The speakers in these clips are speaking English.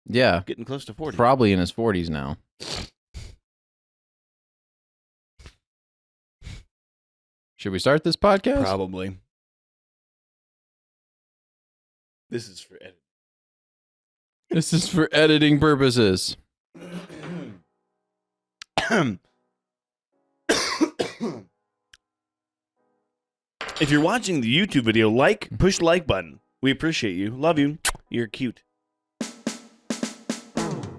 Yeah. Getting close to 40. Probably in his 40s now. Should we start this podcast? Probably. This is for edit. This is for editing purposes. If you're watching the YouTube video, push the like button. We appreciate you. Love you. You're cute.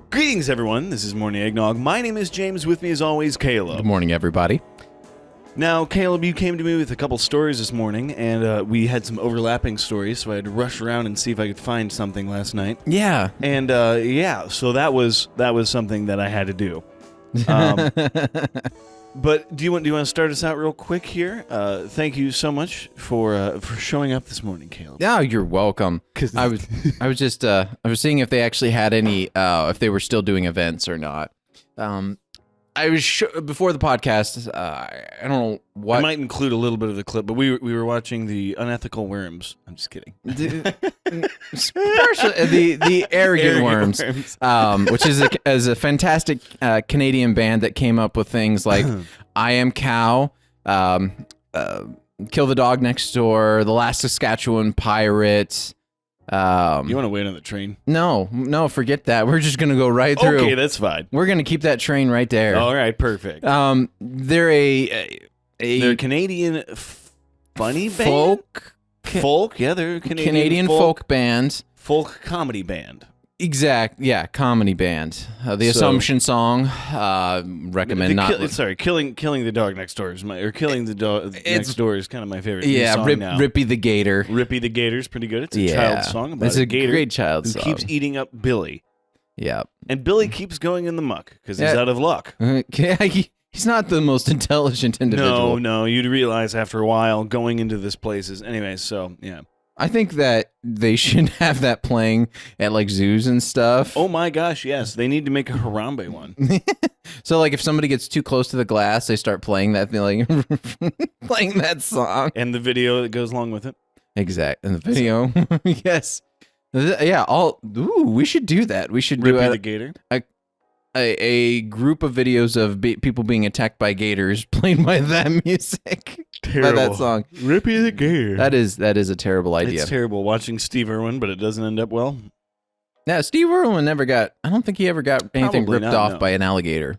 Greetings, everyone. This is Morning Eggnog. My name is James. With me, as always, Caleb. Good morning, everybody. Now, Caleb, you came to me with a couple stories this morning, and we had some overlapping stories, so I had to rush around and see if I could find something last night. Yeah. And, so that was something that I had to do. But do you want to start us out real quick here? Thank you so much for showing up this morning, Caleb. Yeah, you're welcome. I was just seeing if they actually had any if they were still doing events or not. I was before the podcast. I don't know what. I might include a little bit of the clip, but we were watching the Unethical Worms. I'm just kidding. Especially the Arrogant Worms, which is a fantastic Canadian band that came up with things like I Am Cow, Kill the Dog Next Door, The Last Saskatchewan Pirate. You want to wait on the train? No, forget that. We're just gonna go right through. Okay, that's fine. We're gonna keep that train right there. All right, perfect. They're they're a Canadian funny band. Folk, yeah, they're a Canadian folk band. Folk comedy band. Comedy band. The Assumption song. Recommend not. Killing the dog next door is killing the dog next door is kind of my favorite. Yeah, song now. Rippy the Gator. Rippy the Gator's pretty good. It's a child song about it's a a gator great child who song. keeps eating up Billy. Yeah, and Billy keeps going in the muck because he's out of luck. He's not the most intelligent individual. No, you'd realize after a while going into this places. Anyway, so yeah. I think that they should have that playing at like zoos and stuff. Oh my gosh, yes. They need to make a Harambe one. So like if somebody gets too close to the glass, they start playing that playing that song. And the video that goes along with it. Exact. And the video. Yes. Yeah, we should do that. We should do the Gator. A group of videos of people being attacked by gators played by that music. Terrible. By that song. Rippy the Gator. That is a terrible idea. It's terrible watching Steve Irwin, but it doesn't end up well. Yeah, Steve Irwin I don't think he ever got anything ripped off by an alligator.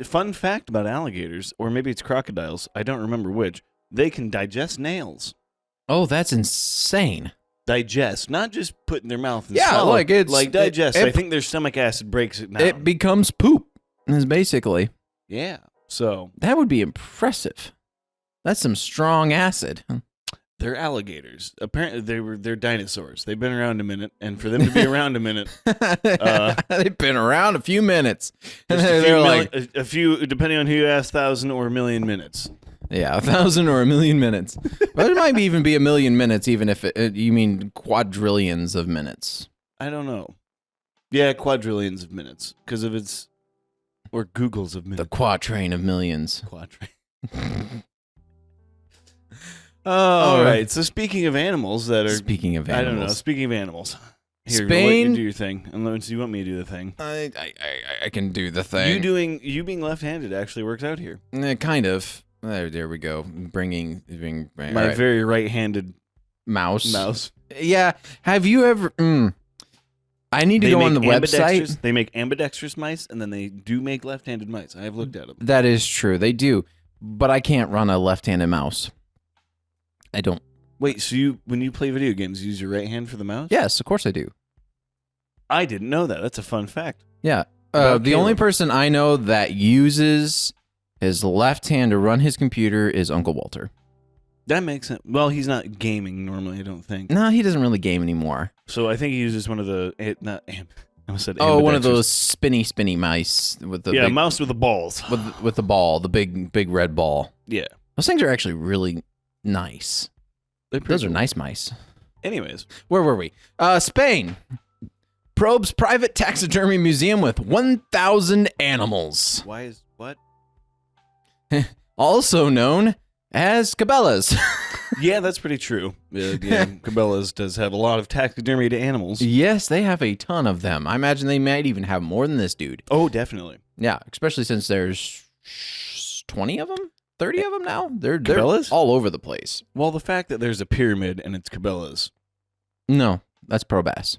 Fun fact about alligators, or maybe it's crocodiles, I don't remember which, they can digest nails. Oh, that's insane. Digest, not just put in their mouth and swallow. Like digest. I think their stomach acid breaks it down. It becomes poop, is basically. Yeah, so. That would be impressive. That's some strong acid. They're alligators. Apparently, they're dinosaurs. They've been around a minute, and for them to be around a minute, they've been around a few minutes. They're like a few, depending on who you ask, 1,000 or 1,000,000 minutes. Yeah, 1,000 or 1,000,000 minutes. But it might even be 1,000,000 minutes, even if you mean quadrillions of minutes. I don't know. Yeah, quadrillions of minutes, because of its, or Googles of minutes. The quatrain of millions. Quatrain. All right. So speaking of animals that are... Speaking of animals. I don't know. Speaking of animals. Here, Spain... I'll let you do your thing. Unless you want me to do the thing. I can do the thing. You being left-handed actually works out here. Kind of. There we go. Bringing my very right-handed mouse. Yeah. Have you ever... I need to go on the website. They make ambidextrous mice, and then they do make left-handed mice. I have looked at them. That is true. They do. But I can't run a left-handed mouse. I don't. Wait, so when you play video games, you use your right hand for the mouse? Yes, of course I do. I didn't know that. That's a fun fact. Yeah. The only person I know that uses his left hand to run his computer is Uncle Walter. That makes sense. Well, he's not gaming normally, I don't think. No, he doesn't really game anymore. So I think he uses one of the... one of those spinny mice with the mouse with the balls. With the ball, the big red ball. Yeah. Those things are actually really nice. Those are nice mice. Anyways. Where were we? Spain. Probes private taxidermy museum with 1,000 animals. Why is what? Also known as cabellas. Yeah, that's pretty true. Cabela's does have a lot of taxidermied animals. Yes, they have a ton of them. I imagine they might even have more than this dude. Oh, definitely. Yeah, especially since there's 20 of them, 30 of them now. They're Cabela's? all over the place. Well, the fact that there's a pyramid and it's Cabela's. No, that's Pro Bass.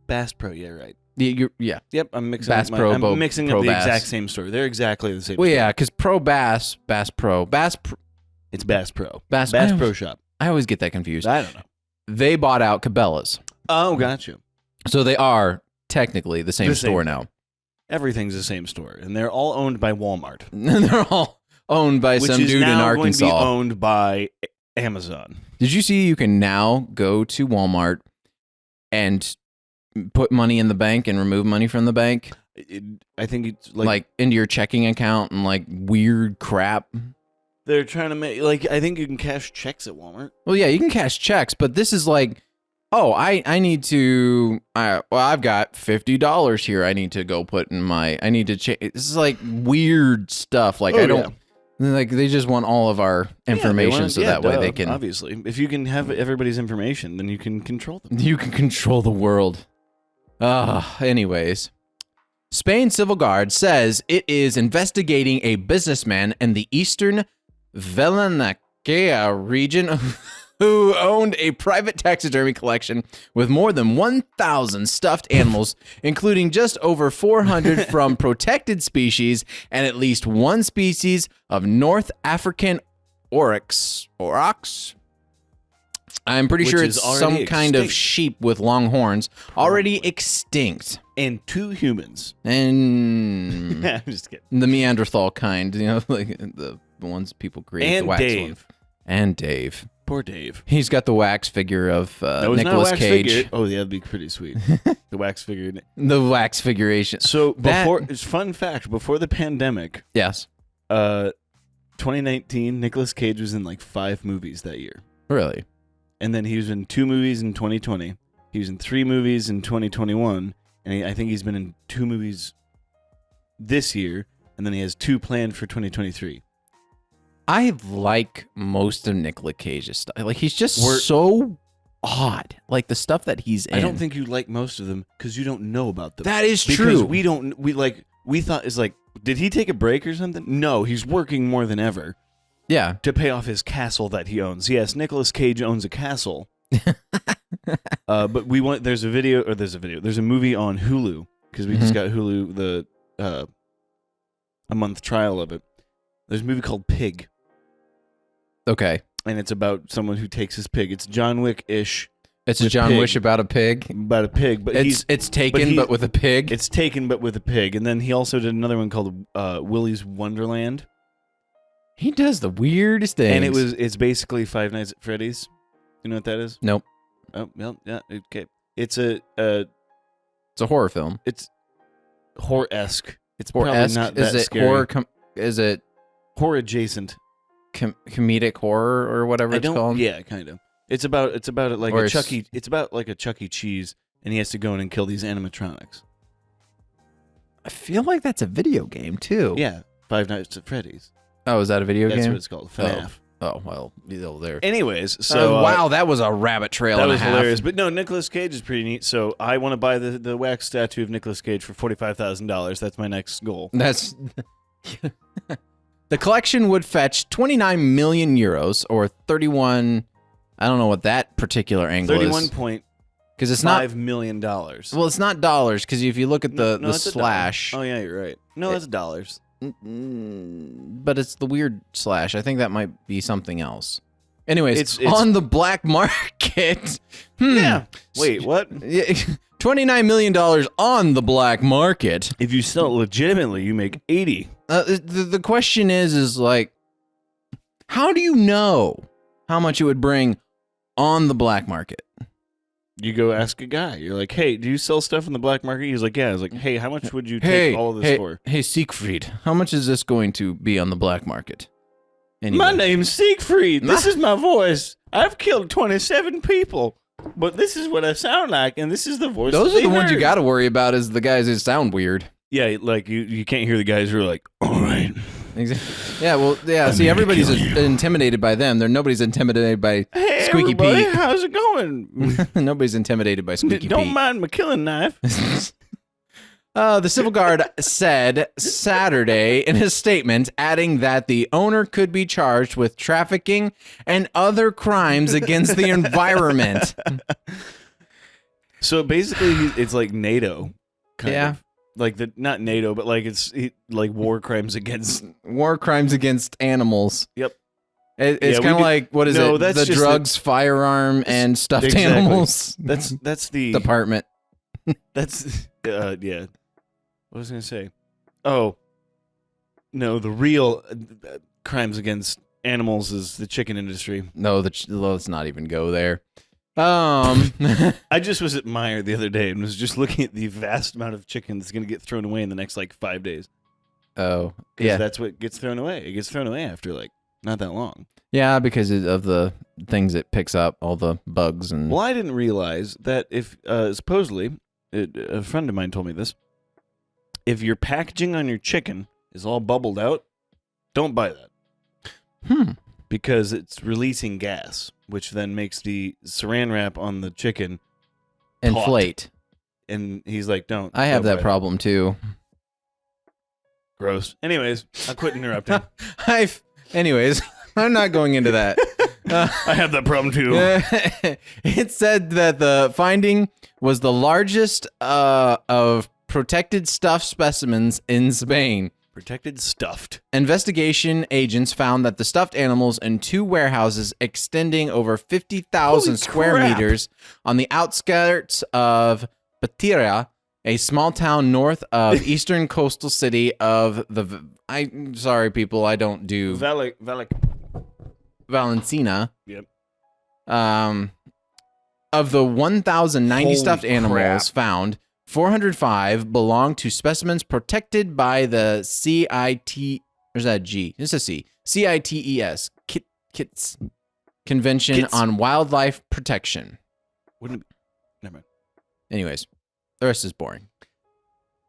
Bass Pro, yeah, right. Yeah. Yep, I'm mixing Bass up Pro, I'm mixing Pro up the Bass. exact same store. They're exactly the same Well, store. yeah, because Pro Bass, It's Bass Pro. Bass Pro Shop. I always get that confused. I don't know. They bought out Cabela's. Oh, gotcha. So they are technically the same store now. Everything's the same store, and they're all owned by Walmart. They're all owned by some dude in Arkansas. Which is now going to be owned by Amazon. Did you see you can now go to Walmart and put money in the bank and remove money from the bank? I think it's like into your checking account and like weird crap. They're trying to make, I think you can cash checks at Walmart. Well, yeah, you can cash checks, but this is like, oh, I need to, I've got $50 here. I need to go put in I need to change. This is like weird stuff. Like, like they just want all of our information that way they can. Obviously, if you can have everybody's information, then you can control them. You can control the world. Anyways. Spain Civil Guard says it is investigating a businessman in the eastern Valencia region who owned a private taxidermy collection with more than 1,000 stuffed animals, including just over 400 from protected species and at least one species of North African aurochs. I'm pretty sure it's some kind of sheep with long horns, already extinct. And 2 humans. And I'm just kidding. The Neanderthal kind, like the ones people create. And the wax Dave. Ones. And Dave. Poor Dave. He's got the wax figure of Nicolas Cage. Figure. Oh, yeah, that'd be pretty sweet. The wax figure. The wax figuration. So fun fact, before the pandemic. Yes. 2019, Nicolas Cage was in like 5 movies that year. Really? And then he was in 2 movies in 2020. He was in 3 movies in 2021. And I think he's been in 2 movies this year. And then he has 2 planned for 2023. I like most of Nicolas Cage's stuff. Like, he's just so odd. Like, the stuff that he's in. I don't think you like most of them because you don't know about them. That is because true. we thought it's like, did he take a break or something? No, he's working more than ever. Yeah. To pay off his castle that he owns. Yes, Nicolas Cage owns a castle. But there's a movie on Hulu because we just got Hulu a month trial of it. There's a movie called Pig. Okay. And it's about someone who takes his pig. It's John Wick-ish. It's a John Wick about a pig. About a pig, but it's taken but with a pig. It's taken but with a pig. And then he also did another one called Willy's Wonderland. He does the weirdest things. And it's basically Five Nights at Freddy's. You know what that is? Nope. Oh, well, yeah, okay. It's a horror film. It's horror-esque. It's probably not that scary. Horror? Is it horror adjacent? Comedic horror or whatever it's called? Yeah, kind of. It's about like a Chuck E. Cheese, and he has to go in and kill these animatronics. I feel like that's a video game too. Yeah, Five Nights at Freddy's. Oh, is that a video game? That's what it's called. FNAF. Oh well, there. Anyways, so wow, that was a rabbit trail. That was hilarious. But no, Nicolas Cage is pretty neat. So I want to buy the wax statue of Nicolas Cage for $45,000. That's my next goal. That's the collection would fetch 29 million euros or 31. I don't know what that particular angle is. 31.5 because it's not $5 million. Well, it's not dollars because if you look at the slash. Oh yeah, you're right. No, that's dollars. But it's the weird slash. I think that might be something else. Anyways, it's on the black market. Yeah. Wait, what? $29 million on the black market. If you sell it legitimately, you make 80. The question is like, how do you know how much it would bring on the black market? You go ask a guy. You're like, hey, do you sell stuff in the black market? He's like, yeah. I was like, hey, how much would you take all of this for? Hey, Siegfried, how much is this going to be on the black market? Anyway. My name's Siegfried. This is my voice. I've killed 27 people, but this is what I sound like, and this is the voice. Those are the ones you got to worry about is the guys who sound weird. Yeah, like you can't hear the guys who are like, all right, Exactly. Yeah, well, yeah. See, everybody's intimidated by them. Nobody's intimidated by Squeaky everybody, Pete. how's it going? Nobody's intimidated by Squeaky Don't Pete. mind my killing knife. The civil guard said Saturday in his statement, adding that the owner could be charged with trafficking and other crimes against the environment. So basically, it's like NATO, kind Yeah. of. Like not NATO, but like it's like war crimes against animals. Yep. It's kind of like, what is it? That's The just drugs, firearm, and stuffed Exactly. animals. That's the department. That's yeah. What was I gonna say? Oh, no, the real crimes against animals is the chicken industry. No, let's not even go there. I just was at Meijer the other day and was just looking at the vast amount of chicken that's going to get thrown away in the next like 5 days. Oh, 'Cause yeah. that's what gets thrown away. It gets thrown away after like not that long. Yeah, because of the things it picks up, all the bugs and. Well, I didn't realize that if supposedly a friend of mine told me this. If your packaging on your chicken is all bubbled out, don't buy that. Because it's releasing gas, which then makes the saran wrap on the chicken inflate. taut. And he's like, don't. I have don't that buy problem too. Gross. Anyways, I'll quit interrupting. Anyways, I'm not going into that. I have that problem too. It said that the finding was the largest of protected stuffed specimens in Spain. Protected stuffed. Investigation agents found that the stuffed animals in 2 warehouses extending over 50,000 Holy square crap. meters on the outskirts of Patira, a small town north of eastern coastal city of the. I'm sorry, people, I don't do Valencina. Yep. Of the 1,090 Holy stuffed animals crap. found, 405 belong to specimens protected by the CIT. There's that G. It's a C. CITES. Kits Convention Kits. on Wildlife Protection. Wouldn't it be? Never mind. Anyways, the rest is boring.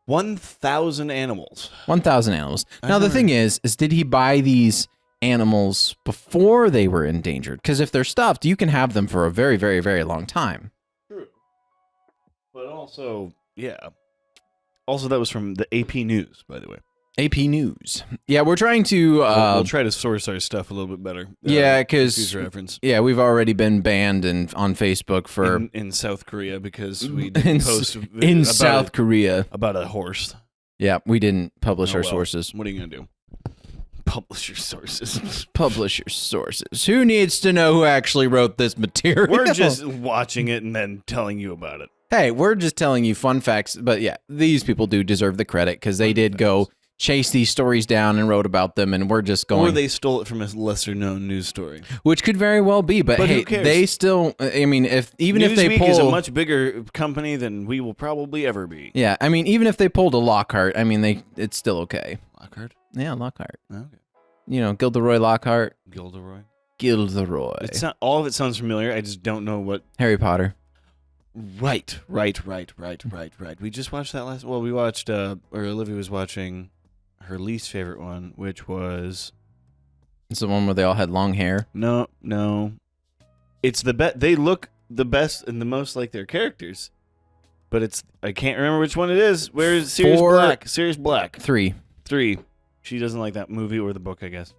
1,000 animals. 1,000 animals. I Now, the never- thing is did he buy these animals before they were endangered? Because if they're stuffed, you can have them for a very, very, very long time. True. But also, yeah. Also, that was from the AP News, by the way. AP News. Yeah, we're trying to. We'll try to source our stuff a little bit better. Yeah, because Use reference. yeah, we've already been banned on Facebook for In South Korea because we in, didn't post in South Korea. about a horse. Yeah, we didn't publish Oh, our well. sources. What are you gonna do? Publish your sources. Publish your sources. Who needs to know who actually wrote this material? We're just watching it and then telling you about it. Hey, we're just telling you fun facts. But yeah, these people do deserve the credit because they did go chase these stories down and wrote about them, and we're just going. Or they stole it from a lesser-known news story. Which could very well be, but Who hey, cares? they still. I mean, if they Newsweek pull is a much bigger company than we will probably ever be. yeah, I mean, even if they pulled a Lockhart, I mean, it's still okay. Lockhart? Yeah, Lockhart. Okay. You know, Gilderoy Lockhart. Gilderoy. Gilderoy. It's not all of it sounds familiar. I just don't know what. Harry Potter. Right. We just watched that last. Well, we watched. Or Olivia was watching her least favorite one, which was It's the one where they all had long hair. no. It's the best. They look the best and the most like their characters, but it's I can't remember which one it is. Where is Sirius Black? Sirius Black. 3. 3. She doesn't like that movie or the book. I guess.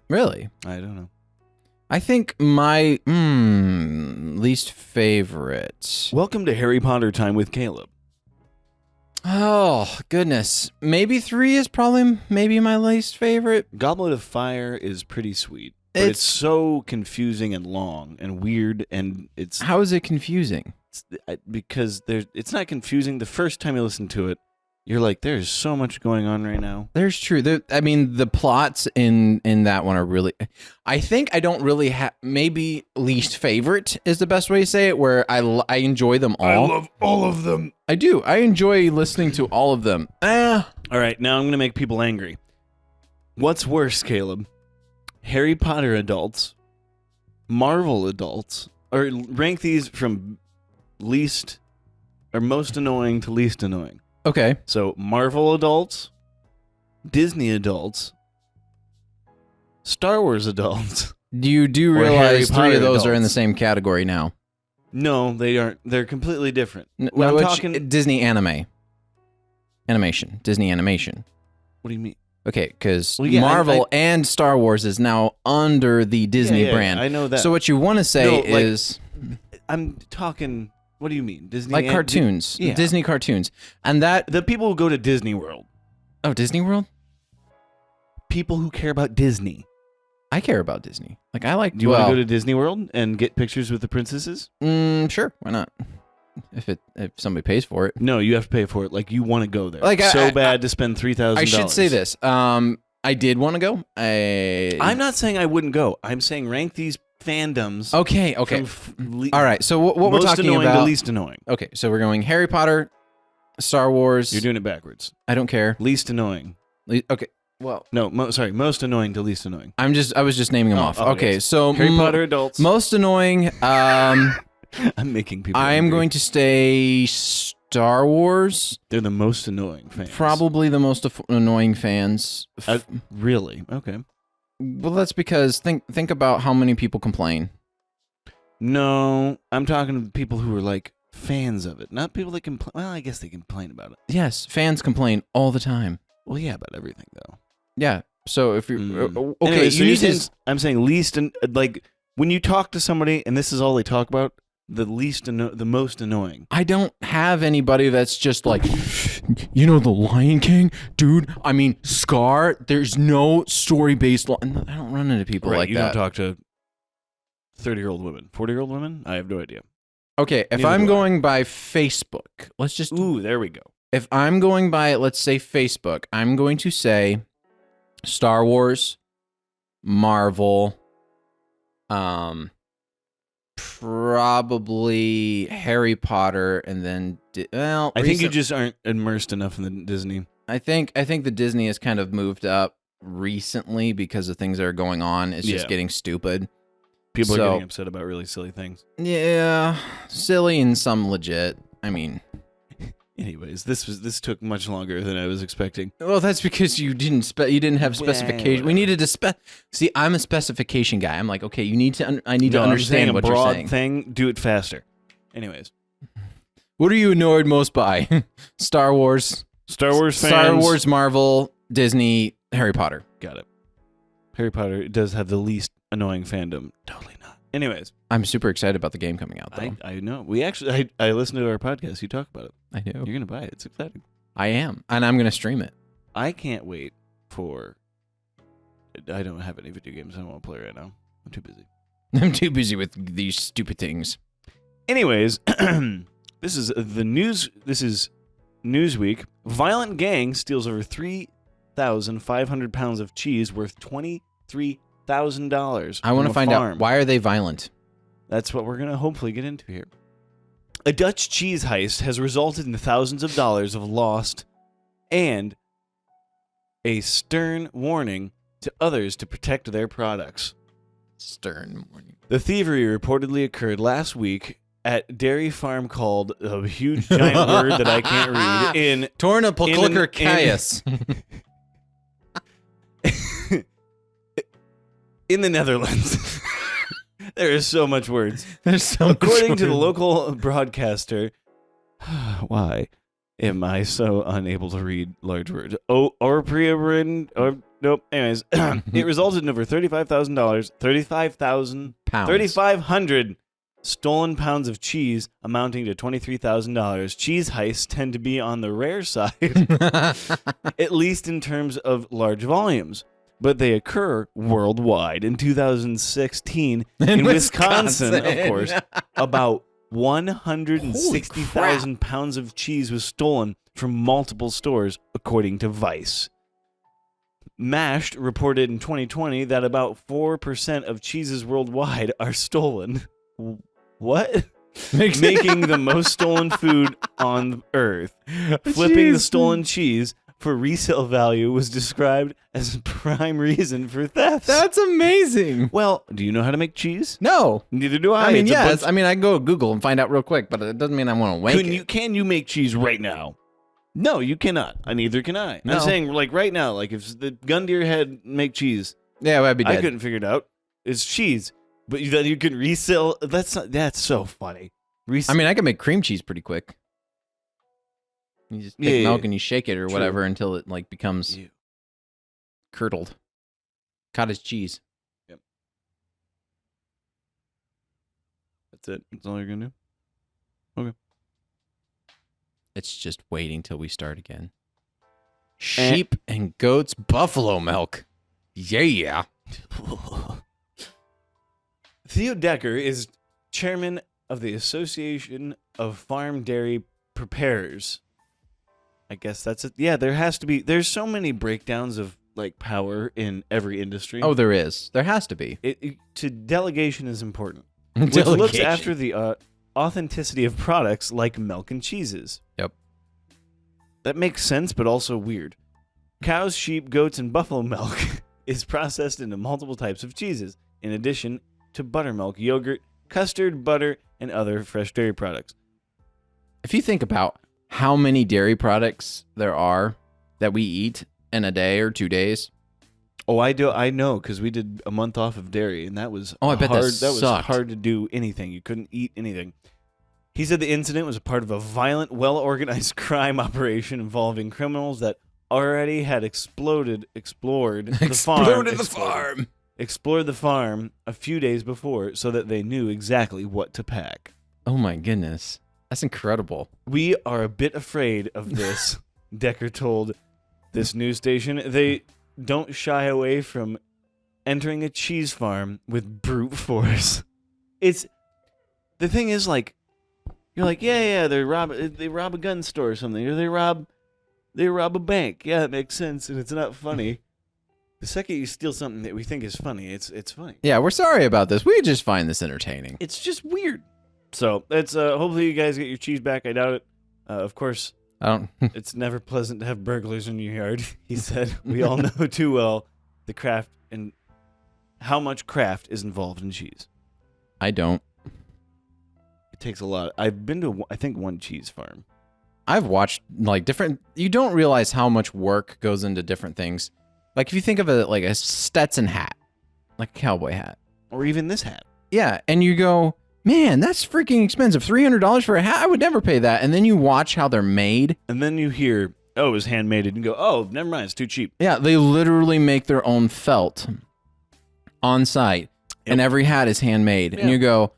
Really? I don't know. I think my least favorite. Welcome to Harry Potter time with Caleb. Oh, goodness. Maybe 3 is probably maybe my least favorite. Goblet of Fire is pretty sweet, but it's so confusing and long and weird, and it's How is it confusing? because it's not confusing. The first time you listen to it, you're like, there's so much going on right now. There's true. I mean, the plots in that one are really. I think I don't really have. Maybe least favorite is the best way to say it. Where I enjoy them all. I love all of them. I do. I enjoy listening to all of them. All right, now I'm going to make people angry. What's worse, Caleb? Harry Potter adults, Marvel adults, or rank these from least or most annoying to least annoying. Okay. So Marvel adults, Disney adults, Star Wars adults. You do Or Harry realize three Potter of those are in the adults. same category now. No, they aren't. They're completely different. No, I'm which- talking. Disney animation. Disney animation. What do you mean? Okay, because Well, yeah, Marvel and Star Wars is now under the Disney Yeah, brand. I know that. So what you want to say No, like, is I'm talking. What do you mean? Disney like and- cartoons, Yeah. Disney cartoons, and that. The people who go to Disney World. Oh, Disney World. People who care about Disney. I care about Disney. Like I like. Do you want to go to Disney World and get pictures with the princesses? Sure, why not? If somebody pays for it. No, you have to pay for it. Like you want to go there. Like, so I- bad to spend $3,000. I should say this. I did want to go. I'm not saying I wouldn't go. I'm saying rank these fandoms. Okay. All right. So what we're most talking annoying about? to least annoying. Okay. So we're going Harry Potter, Star Wars. You're doing it backwards. I don't care. Least annoying. Okay. Well, No, most annoying to least annoying. I was just naming them off. Okay. yes. So Harry Potter adults. most annoying. I'm making people. I am angry. going to say Star Wars. They're the most annoying fans. Probably the most annoying fans. Really? Okay. Well, that's because think about how many people complain. No, I'm talking to people who are like fans of it, not people that complain. Well, I guess they complain about it. Yes, fans complain all the time. Well, yeah, about everything though. Yeah. So if you're okay, Anyway, so you you're need saying, to. I'm saying least and like when you talk to somebody and this is all they talk about, the most annoying. I don't have anybody that's just like, you know, the Lion King, dude. I mean, Scar. There's no story-based. I don't run into people like you that. don't talk to 30-year-old women, 40-year-old women. I have no idea. Okay, if Neither I'm do I. going by Facebook, let's just. Ooh, there we go. If I'm going by, let's say Facebook, I'm going to say Star Wars, Marvel, probably Harry Potter, and then I think you just aren't immersed enough in the Disney. I think the Disney has kind of moved up recently because of things that are going on. It's just Yeah. getting stupid. People So- are getting upset about really silly things. Yeah, silly and some legit. I mean, Anyways, this took much longer than I was expecting. well, that's because you didn't have specification. We needed to see. I'm a specification guy. I'm like, okay, you need to. I need to understand what a you're broad saying. thing. Do it faster. Anyways, What are you annoyed most by? Star Wars, Star Wars fans. Star Wars, Marvel, Disney, Harry Potter. Got it. Harry Potter does have the least annoying fandom. Totally not. Anyways, I'm super excited about the game coming out, though. I know. We actually, I listened to our podcast. You talk about it. I know. You're gonna buy it. It's exciting. I am, and I'm gonna stream it. I can't wait for. I don't have any video games I want to play right now. I'm too busy. I'm too busy with these stupid things. Anyways, this is the news. This is Newsweek. Violent gang steals over 3,500 pounds of cheese worth $23,000. I want to find out, why are they violent? That's what we're gonna hopefully get into here. A Dutch cheese heist has resulted in thousands of dollars of lost and a stern warning to others to protect their products. Stern warning. The thievery reportedly occurred last week at dairy farm called a huge giant word that I can't read in Tornapulclicker Caius. in the Netherlands. There is so much words. There's so According to the local broadcaster, why am I so unable to read large words? Nope. Anyways, it resulted in over $35,000, 3,500 stolen pounds of cheese, amounting to $23,000. Cheese heists tend to be on the rare side, at least in terms of large volumes. But they occur worldwide. In 2016, in Wisconsin, of course, about 160,000 pounds of cheese was stolen from multiple stores, according to Vice. Mashed reported in 2020 that about 4% of cheeses worldwide are stolen. What? Making the most stolen food on Earth. Flipping the stolen cheese for resale value was described as a prime reason for theft. That's amazing. Well, do you know how to make cheese? No. Neither do I. I mean, It's a yes. bunch- I mean, I can go to Google and find out real quick, but it doesn't mean I want to wank it. Can you make cheese right now? No, you cannot. Neither can I. No. I'm saying, like, right now, like, if the gun to your head, make cheese, Yeah, well, I'd be dead. I couldn't figure it out. It's cheese, but then you can resell. That's so funny. I mean, I can make cream cheese pretty quick. You just take milk and you shake it or whatever until it like becomes curdled. Cottage cheese. Yep. That's it. That's all you're gonna do. Okay. It's just waiting till we start again. Sheep and goats buffalo milk. Yeah. Theo Decker is chairman of the Association of Farm Dairy Preparers. I guess that's it. Yeah, there has to be. There's so many breakdowns of like power in every industry. Oh, there is. There has to be. Delegation is important. Which looks after the authenticity of products like milk and cheeses. Yep. That makes sense, but also weird. Cows, sheep, goats, and buffalo milk is processed into multiple types of cheeses, in addition to buttermilk, yogurt, custard, butter, and other fresh dairy products. If you think about how many dairy products there are that we eat in a day or 2 days. Oh, I know, because we did a month off of dairy, and that was I bet hard. that was sucked. Hard to do anything. You couldn't eat anything. He said the incident was a part of a violent, well-organized crime operation involving criminals that already had explored the farm a few days before so that they knew exactly what to pack. Oh my goodness. That's incredible. We are a bit afraid of this, Decker told this news station. They don't shy away from entering a cheese farm with brute force. The thing is, like, you're like, yeah, they rob a gun store or something, or they rob a bank. Yeah, that makes sense, and it's not funny. The second you steal something that we think is funny, it's funny. Yeah, we're sorry about this. We just find this entertaining. It's just weird. So it's hopefully you guys get your cheese back. I doubt it. Of course, I don't. It's never pleasant to have burglars in your yard. He said, "We all know too well the craft and how much craft is involved in cheese. I don't. It takes a lot. I've been to, I think, one cheese farm. I've watched like different. You don't realize how much work goes into different things. Like if you think of it like a Stetson hat, like a cowboy hat, Or even this hat. yeah, and you go, man, that's freaking expensive. $300 for a hat? I would never pay that. And then you watch how they're made. And then you hear, oh, it was handmade, and you go, oh, never mind, it's too cheap. Yeah, they literally make their own felt on site, and every hat is handmade. And you go,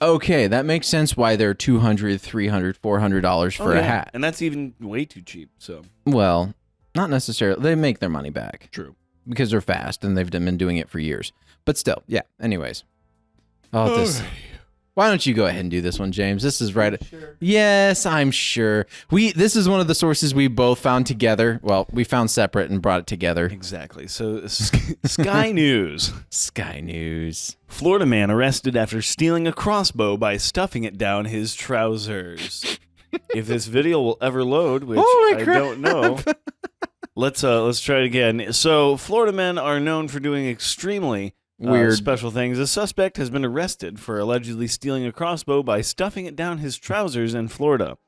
okay, that makes sense why they're $200, $300, $400 for a hat. And that's even way too cheap. So Well, not necessarily. They make their money back. True. Because they're fast, and they've been doing it for years. But still, yeah, anyways. Oh, this... Why don't you go ahead and do this one, James? This is right. Sure. Yes, I'm sure. This is one of the sources we both found together. Well, we found separate and brought it together. Exactly. So Sky News. Sky News. Florida man arrested after stealing a crossbow by stuffing it down his trousers. If this video will ever load, which I don't know. Let's try it again. So Florida men are known for doing extremely weird special things. A suspect has been arrested for allegedly stealing a crossbow by stuffing it down his trousers in Florida.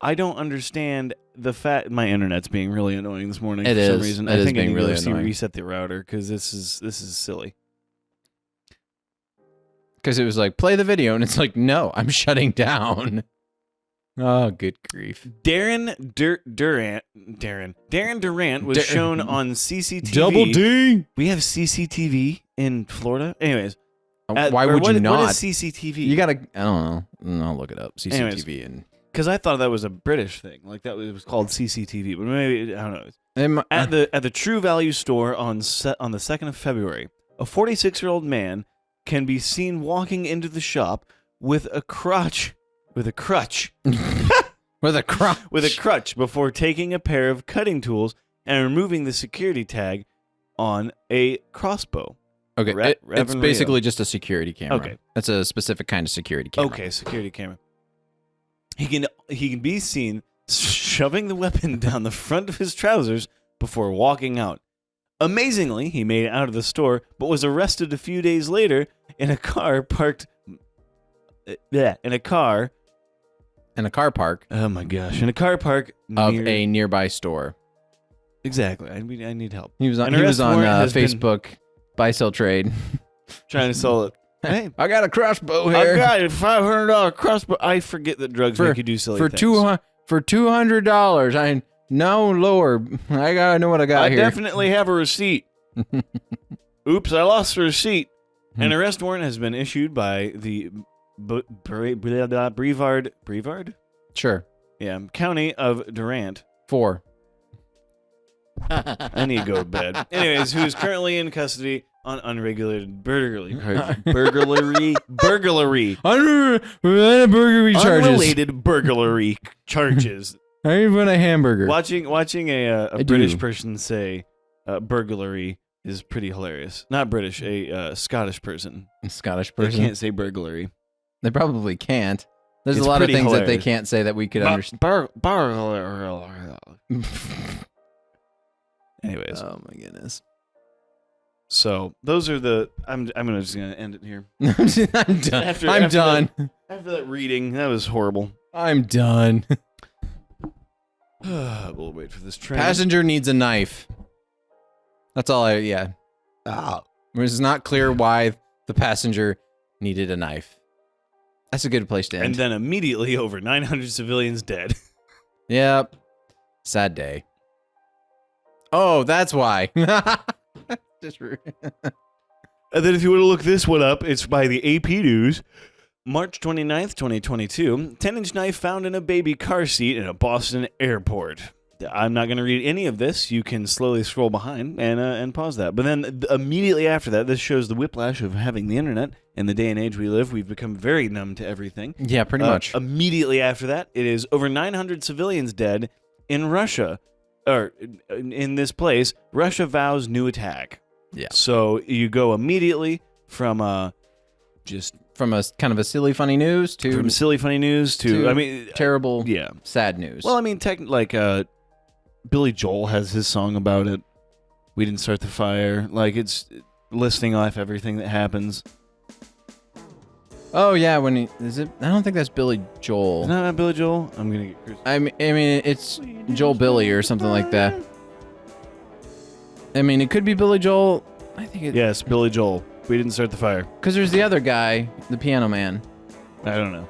I don't understand the fact. My internet's being really annoying this morning for some reason. I think I need to reset the router because this is silly. Because it was like, play the video, and it's like, no, I'm shutting down. Oh, good grief. Darren Durant was shown on CCTV. Double D. We have CCTV in Florida. Anyways. Why would you not? What is CCTV? You gotta, I don't know. I'll look it up. CCTV. Because I thought that was a British thing. Like that was called CCTV. But maybe, I don't know. At the True Value store on the 2nd of February, a 46-year-old man can be seen walking into the shop with a crutch before taking a pair of cutting tools and removing the security tag on a crossbow. Okay, it's basically just a security camera. Okay. That's a specific kind of security camera. Okay, security camera. He can be seen shoving the weapon down the front of his trousers before walking out. Amazingly, he made it out of the store, but was arrested a few days later in a car parked... In a car park. Oh my gosh! In a car park of a nearby store. Exactly. I need help. He was on, An arrest warrant has been- Facebook buy sell trade. Trying to sell it. Hey, I got a crossbow I here got a $500 crossbow. I forget that drugs make you do silly for things. for $200. I no lower. I gotta know what I got I here. definitely have a receipt. Oops, I lost the receipt. An arrest warrant has been issued by the Brevard? Sure. Yeah, County of Durant. 4. I need to go to bed. Anyways, who is currently in custody on unregulated burglary charges. Burglary charges. Unrelated burglary charges. I even want a hamburger. Watching a British person say burglary is pretty hilarious. Not British, a Scottish person. A Scottish They person. can't say burglary. They probably can't. There's It's a lot of pretty things that they hilarious. can't say that we could understand. Burglary. Anyways, Oh my goodness. so those are the. I'm just gonna end it here. I'm done. After done. After that reading, that was horrible. I'm done. We'll wait for this train. Passenger needs a knife. That's all yeah. It's not clear why the passenger needed a knife. That's a good place to end. And then immediately over 900 civilians dead. Yep. Sad day. Oh, that's why. Just rude. And then if you want to look this one up, it's by the AP News. March 29th, 2022. 10-inch knife found in a baby car seat in a Boston airport. I'm not going to read any of this. You can slowly scroll behind and pause that. But then immediately after that, this shows the whiplash of having the internet. In the day and age we live, we've become very numb to everything. Yeah, pretty much. Immediately after that, it is over 900 civilians dead in Russia. Or in this place, Russia vows new attack. Yeah. So you go immediately from just From a kind of a silly, funny news to from silly, funny news to I mean, terrible, yeah, sad news. Well, I mean, Billy Joel has his song about it. We didn't start the fire. Like it's listing off everything that happens. oh yeah, when he is it? I don't think that's Billy Joel. Is that not Billy Joel? I'm gonna get Chris. I mean, it's Joel Billy or something like that. I mean, it could be Billy Joel. I think it. Yes, Billy Joel. We didn't start the fire. Because there's the other guy, the piano man. I don't know.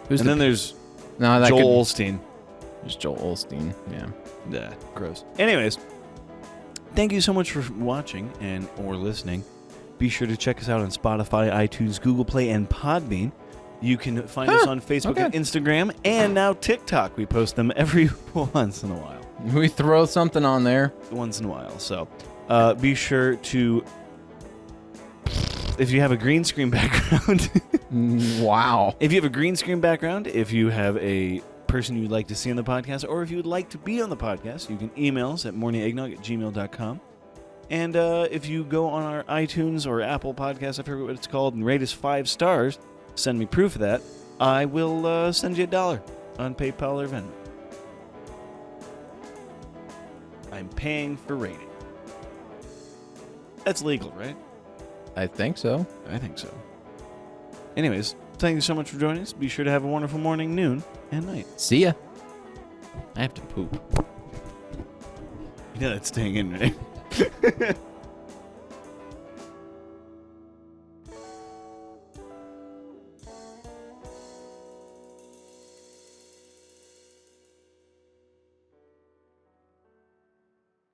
Who's And the then there's no, that Joel could, Olstein. There's Joel Olstein. Yeah. Yeah, gross. Anyways, thank you so much for watching and or listening. Be sure to check us out on Spotify, iTunes, Google Play, and Podbean. You can find us on Facebook and Instagram, and now TikTok. We post them every once in a while. We throw something on there. Once in a while. So be sure to, if you have a green screen background, Wow. if you have a green screen background, if you have a person you'd like to see on the podcast, or if you would like to be on the podcast, you can email us at morningeggnog@gmail.com. And if you go on our iTunes or Apple Podcast, I forget what it's called, and rate us 5 stars, send me proof of that, I will send you $1 on PayPal or Venmo. I'm paying for rating. That's legal, right? I think so. I think so. Anyways, thank you so much for joining us. Be sure to have a wonderful morning, noon, and night. See ya. I have to poop. You know that's staying in, right?